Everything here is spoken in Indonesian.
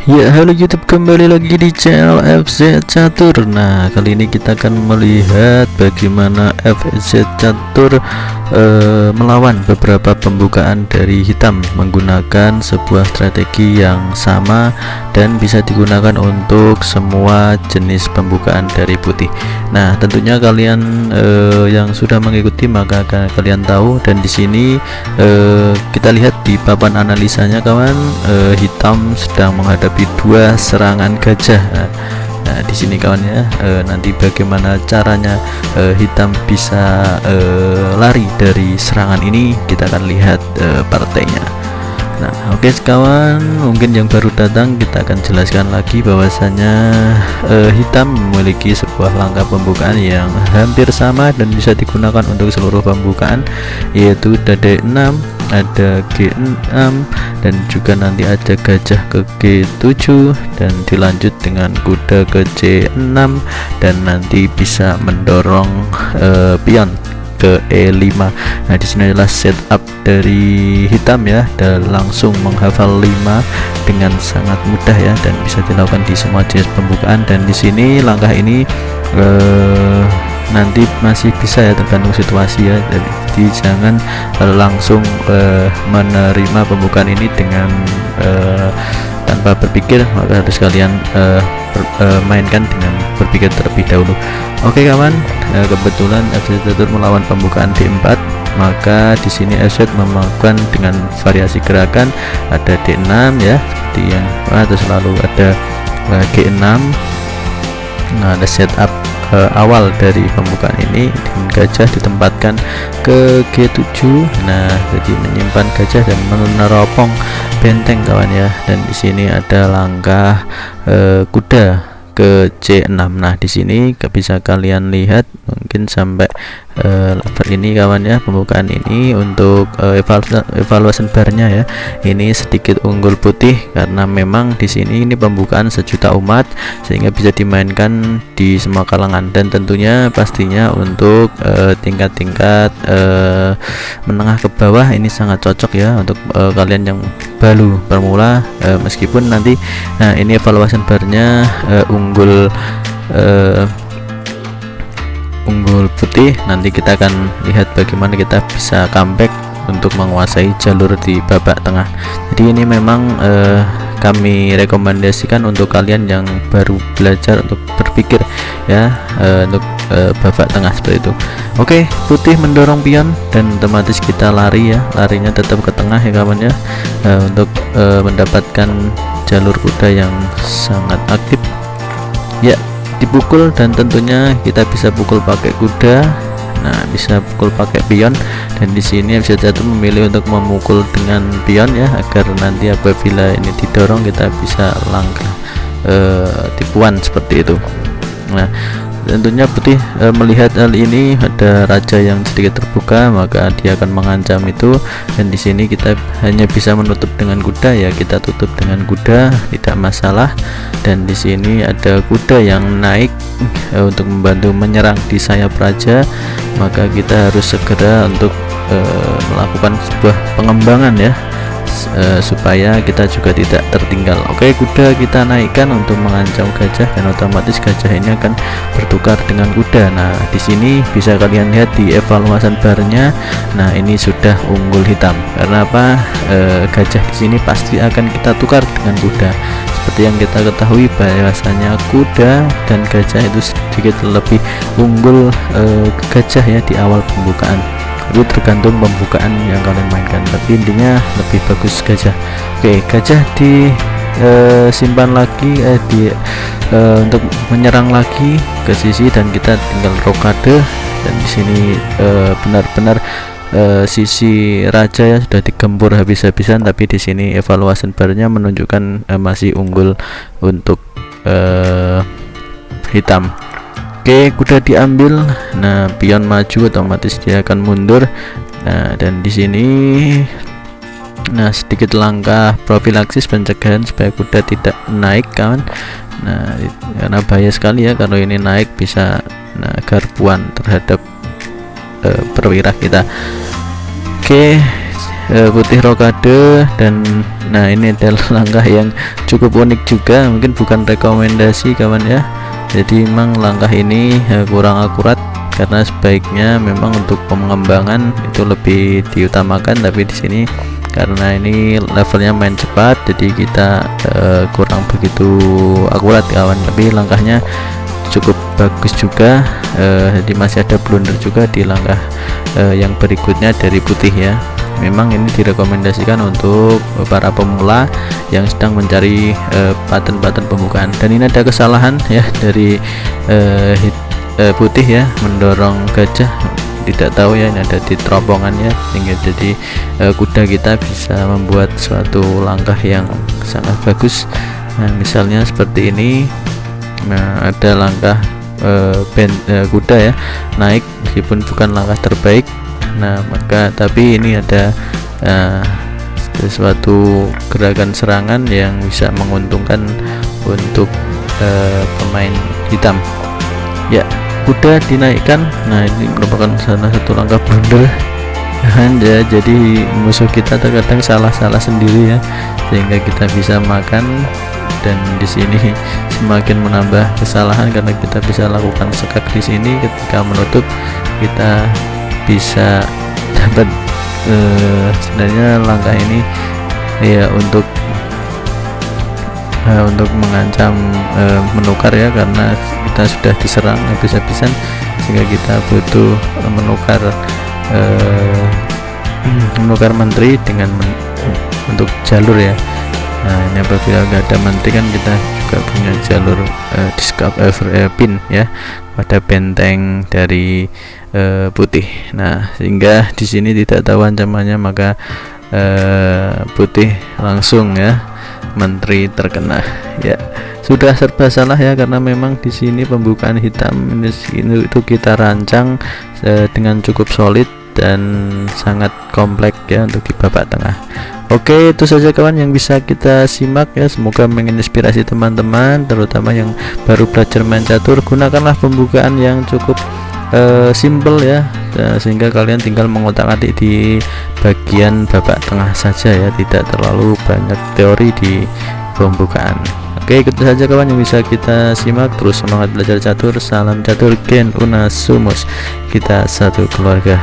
Ya, halo YouTube, kembali lagi di channel FZ Catur. Nah, kali ini kita akan melihat bagaimana FZ Catur melawan beberapa pembukaan dari hitam menggunakan sebuah strategi yang sama dan bisa digunakan untuk semua jenis pembukaan dari putih. Nah, tentunya kalian yang sudah mengikuti maka kalian tahu, dan di sini kita lihat di papan analisanya kawan, hitam sedang menghadapi dua serangan gajah. Nah, di sini kawan ya, nanti bagaimana caranya hitam bisa lari dari serangan ini, kita akan lihat partainya. Nah, oke kawan, mungkin yang baru datang kita akan jelaskan lagi bahwasanya hitam memiliki sebuah langkah pembukaan yang hampir sama dan bisa digunakan untuk seluruh pembukaan, yaitu dada 6, ada G6, dan juga nanti ada gajah ke G7 dan dilanjut dengan kuda ke C6, dan nanti bisa mendorong pion ke E5. Nah, di sini adalah setup dari hitam ya, dan langsung menghafal 5 dengan sangat mudah ya, dan bisa dilakukan di semua jenis pembukaan. Dan di sini langkah ini nanti masih bisa ya, tergantung situasi ya, jadi jangan langsung menerima pembukaan ini dengan tanpa berpikir, maka harus kalian mainkan dengan berpikir terlebih dahulu. Oke kawan, kebetulan FZ Catur melawan pembukaan D4, maka di sini FZ melakukan dengan variasi gerakan, ada D6 ya, seperti yang atau selalu ada G6. Nah, ada setup awal dari pembukaan ini, dan gajah ditempatkan ke G7. Nah, jadi menyimpan gajah dan meneropong benteng kawan ya. Dan di sini ada langkah kuda ke C6. Nah, di sini bisa kalian lihat mungkin sampai level ini kawan ya, pembukaan ini untuk evaluasi barnya ya, ini sedikit unggul putih karena memang di sini ini pembukaan sejuta umat, sehingga bisa dimainkan di semua kalangan. Dan tentunya pastinya untuk tingkat-tingkat menengah ke bawah ini sangat cocok ya untuk kalian yang baru pemula, meskipun nanti ini evaluasi barnya unggul putih. Nanti kita akan lihat bagaimana kita bisa comeback untuk menguasai jalur di babak tengah. Jadi ini memang kami rekomendasikan untuk kalian yang baru belajar untuk berpikir ya, untuk babak tengah seperti itu. Oke, putih mendorong pion dan otomatis kita lari ya, larinya tetap ke tengah ya kawan ya, untuk mendapatkan jalur kuda yang sangat aktif ya, dipukul. Dan tentunya kita bisa pukul pakai kuda, nah bisa pukul pakai pion, dan di sini FZ Catur memilih untuk memukul dengan pion ya, agar nanti apabila ini didorong kita bisa langkah tipuan seperti itu. Nah, tentunya putih melihat hal ini, ada raja yang sedikit terbuka, maka dia akan mengancam itu. Dan di sini kita hanya bisa menutup dengan kuda ya, kita tutup dengan kuda, tidak masalah. Dan di sini ada kuda yang naik untuk membantu menyerang di sayap raja, maka kita harus segera untuk melakukan sebuah pengembangan ya, supaya kita juga tidak tertinggal. Oke, kuda kita naikkan untuk mengancam gajah, dan otomatis gajah ini akan bertukar dengan kuda. Nah, di sini bisa kalian lihat di evaluasi barnya. Nah, ini sudah unggul hitam. Karena apa? Gajah di sini pasti akan kita tukar dengan kuda. Seperti yang kita ketahui bahwasanya kuda dan gajah itu sedikit lebih unggul gajah ya di awal pembukaan. Itu tergantung pembukaan yang kalian mainkan, tapi intinya lebih bagus gajah. Oke, gajah di simpan lagi untuk menyerang lagi ke sisi, dan kita tinggal rokade. Dan di sini benar-benar sisi raja ya sudah digempur habis-habisan, tapi di sini evaluasi barnya menunjukkan masih unggul untuk hitam. Oke, kuda diambil. Nah, pion maju, otomatis dia akan mundur. Nah, dan di sini sedikit langkah profilaksis pencegahan supaya kuda tidak naik kawan. Nah, karena bahaya sekali ya kalau ini naik, bisa garpuan terhadap perwira kita. Oke, putih rokade. Dan nah ini adalah langkah yang cukup unik juga, mungkin bukan rekomendasi kawan ya. Jadi memang langkah ini kurang akurat, karena sebaiknya memang untuk pengembangan itu lebih diutamakan, tapi di sini karena ini levelnya main cepat, jadi kita kurang begitu akurat kawan. Tapi langkahnya cukup bagus juga, jadi masih ada blunder juga di langkah yang berikutnya dari putih ya. Memang ini direkomendasikan untuk para pemula yang sedang mencari pattern-pattern pembukaan. Dan ini ada kesalahan ya dari putih ya, mendorong gajah, tidak tahu ya, ini ada di teropongannya, sehingga jadi kuda kita bisa membuat suatu langkah yang sangat bagus. Nah misalnya seperti ini, nah ada langkah kuda ya naik, meskipun bukan langkah terbaik. Nah maka tapi ini ada sesuatu gerakan serangan yang bisa menguntungkan untuk pemain hitam ya. Kuda dinaikkan, nah ini merupakan salah satu langkah blunder ya. Jadi musuh kita terkadang salah-salah sendiri ya, sehingga kita bisa makan. Dan di sini semakin menambah kesalahan, karena kita bisa lakukan sekak di sini. Ketika menutup kita bisa dapat sebenarnya langkah ini ya untuk mengancam menukar ya, karena kita sudah diserang habis-habisan, sehingga kita butuh menukar menteri dengan untuk jalur ya. Nah ini apabila nggak ada menteri kan kita juga punya jalur pin ya pada benteng dari putih. Nah sehingga di sini tidak tahu ancamannya, maka putih langsung ya, menteri terkena ya. Sudah serba salah ya, karena memang di sini pembukaan hitam ini itu kita rancang dengan cukup solid dan sangat kompleks ya untuk di babak tengah. Oke, itu saja kawan yang bisa kita simak ya. Semoga menginspirasi teman-teman, terutama yang baru belajar main catur. Gunakanlah pembukaan yang cukup simple ya, sehingga kalian tinggal mengotak-atik di bagian babak tengah saja ya, tidak terlalu banyak teori di pembukaan. Oke, itu saja kawan yang bisa kita simak. Terus semangat belajar catur. Salam catur, Gen Unasumus, kita satu keluarga.